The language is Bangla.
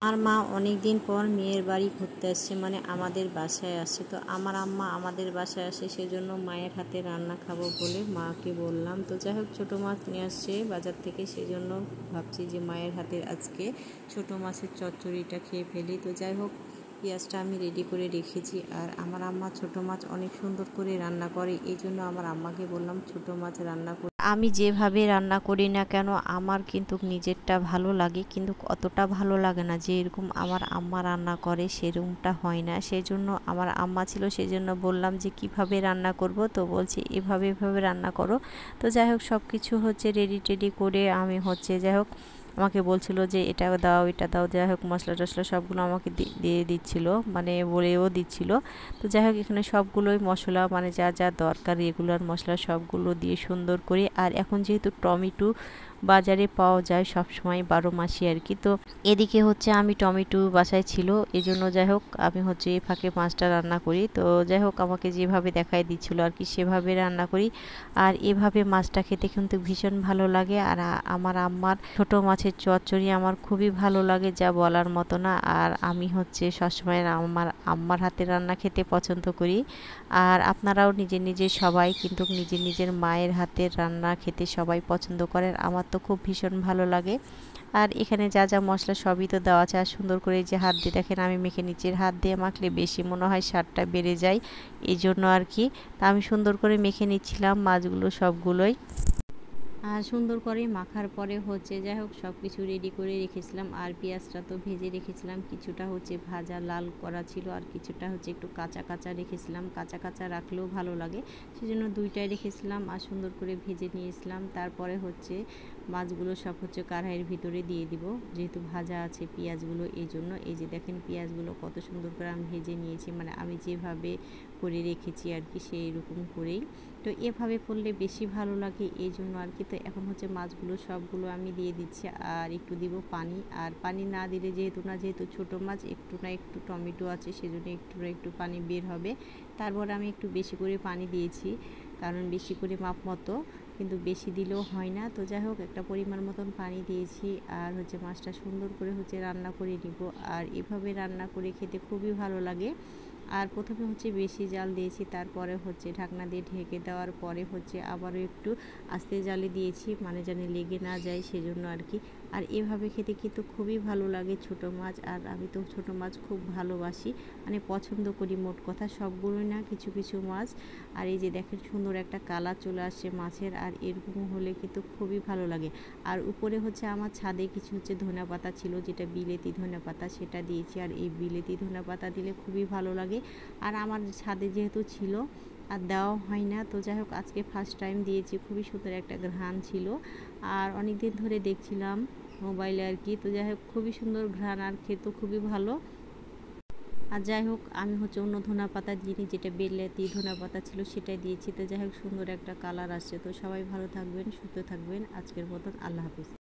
আমার মা অনেক দিন পর মেয়ের বাড়ি ঘুরতে আসছে, মানে আমাদের বাসায় আসছে। তো আমার আম্মা আমাদের বাসায় আসে, সেজন্য মায়ের হাতে রান্না খাবো বলে মাকে বললাম। তো যাই হোক, ছোটো মাছ নিয়ে আসছে বাজার থেকে, সেজন্য ভাবছি যে মায়ের হাতের আজকে ছোটো মাছের চচ্চড়িটা খেয়ে ফেলি। তো যাই হোক, পেঁয়াজটা আমি রেডি করে রেখেছি। আর আমার আম্মা ছোটো মাছ অনেক সুন্দর করে রান্না করে, এই জন্য আমার আম্মাকে বললাম ছোটো মাছ রান্না করে। আমি যেভাবে রান্না করি না কেন, আমার কিন্তু নিজেরটা ভালো লাগে, কিন্তু অতটা ভালো লাগে না যে এরকম আমার আম্মা রান্না করে সেরকমটা হয় না। সেজন্য আমার আম্মা ছিল, সেজন্য বললাম যে কিভাবে রান্না করব। তো বলছি এভাবে এভাবে রান্না করো। তো যাই হোক, সব কিছু হচ্ছে রেডি টেডি করে আমি হচ্ছে যাই হোক, আমাকে বলছিল যে এটা দাও এটা দাও, যাই হোক মশলা টশলা সবগুলো আমাকে দিয়ে দিচ্ছিল, মানে বলেও দিচ্ছিল। তো যাই হোক, এখানে সবগুলোই মশলা, মানে যা যা দরকার রেগুলার মশলা সবগুলো দিয়ে সুন্দর করে। আর এখন যেহেতু টমেটো বাজারে পাওয়া যায় সব সময় 12 মাসই আর কি, তো এদিকে হচ্ছে আমি টমেটো বাসায় ছিল, এই জন্য যাই হোক আমি হচ্ছে এই ফাঁকে মাছটা রান্না করি। তো যাই হোক, আমাকে যেভাবে দেখাই দিচ্ছিল আর কি সেভাবে রান্না করি। আর এভাবে মাছটা খেতে কিন্তু ভীষণ ভালো লাগে। আর আমার আম্মার ছোট মাছের চচ্চড়ি আমার খুবই ভালো লাগে, যা বলার মতো না। আর আমি হচ্ছে সবসময় আমার আম্মার হাতে রান্না খেতে পছন্দ করি। আর আপনারাও নিজের নিজের সবাই কিন্তু নিজের নিজের মায়ের হাতের রান্না খেতে সবাই পছন্দ করেন, আমার তো খুব ভীষণ ভালো লাগে। আর এখানে যা যা মশলা সবই তো দেওয়া আছে। আর সুন্দর করে যে হাত দিয়ে দেখেন আমি মেখে নিচ্ছি, হাত দিয়ে মাখলে বেশি মনে হয় স্বাদটা বেড়ে যায়, এই জন্য আর কি। তা আমি সুন্দর করে মেখে নিচ্ছিলাম মাছগুলো সবগুলোই। আর সুন্দর করে মাখার পরে হচ্ছে যাই হোক সব কিছু রেডি করে রেখেছিলাম। আর পেঁয়াজটা তো ভেজে রেখেছিলাম, কিছুটা হচ্ছে ভাজা লাল করা ছিল, আর কিছুটা হচ্ছে একটু কাঁচা কাঁচা রেখেছিলাম। কাঁচা কাঁচা রাখলেও ভালো লাগে, সেজন্য দুইটাই রেখেছিলাম। আর সুন্দর করে ভেজে নিয়েছিলাম। তারপরে হচ্ছে মাছগুলো সব হচ্ছে কড়াইয়ের ভিতরে দিয়ে দিব, যেহেতু ভাজা আছে পেঁয়াজগুলো, এই জন্য। এই যে দেখেন পেঁয়াজগুলো কত সুন্দর করে আমি ভেজে নিয়েছি, মানে আমি যেভাবে করে রেখেছি আর কি সেই রকম করেই। তো এভাবে করলে বেশি ভালো লাগে, এই জন্য আর কি। তো এখন হচ্ছে মাছগুলো সবগুলো আমি দিয়ে দিচ্ছি, আর একটু দিব পানি। আর পানি না দিলে যেহেতু ছোটো মাছ, একটু না একটু টমেটো আছে, সেজন্য একটু না একটু পানি বের হবে। তারপর আমি একটু বেশি করে পানি দিয়েছি, কারণ বেশি করে মাপ মতো, কিন্তু বেশি দিলেও হয় না। তো যাই হোক, একটা পরিমাণ মতন পানি দিয়েছি। আর হচ্ছে মাছটা সুন্দর করে হচ্ছে রান্না করে নিব। আর এভাবে রান্না করে খেতে খুবই ভালো লাগে। আর প্রথমে হচ্ছে বেশি জাল দিয়েছি, তারপরে হচ্ছে ঢাকনা দিয়ে ঢেকে দেওয়ার পরে হচ্ছে আবারও একটু আস্তে জালে দিয়েছি, মানে যেন লেগে না যায়, সেজন্য আর কি। আর এভাবে খেতে কিন্তু খুবই ভালো লাগে ছোটো মাছ। আর আমি তো ছোটো মাছ খুব ভালোবাসি, মানে পছন্দ করি, মোট কথা সবগুলোই না, কিছু কিছু মাছ। আর এই যে দেখেন সুন্দর একটা কালার চলে আসছে মাছের, আর এরকম হলে কিন্তু খুবই ভালো লাগে। আর উপরে হচ্ছে আমার ছাদে কিছু হচ্ছে ধনে পাতা ছিল, যেটা বিলেতি ধনে পাতা, সেটা দিয়েছি। আর এই বিলেতি ধনে পাতা দিলে খুবই ভালো লাগে। আর আমার ছাদে যেহেতু ছিল আর দেওয়া হয় না, তো যাই হোক আজকে ফার্স্ট টাইম দিয়েছি। খুবই সুন্দর একটা ঘ্রাণ ছিল, আর অনেক দিন ধরে দেখছিলাম মোবাইলে আর কি। তো যাই হোক খুবই সুন্দর ঘ্রাণ, আর খেতেও খুবই ভালো। আর যাই হোক, আমি হচ্ছে অন্য ধনা পাতা দিইনি, যেটা বেলেতি ধনা পাতা ছিল সেটাই দিয়েছি। তো যাই হোক সুন্দর একটা কালার আসছে। তো সবাই ভালো থাকবেন, সুস্থ থাকবেন। আজকের মতন আল্লাহ হাফিজ।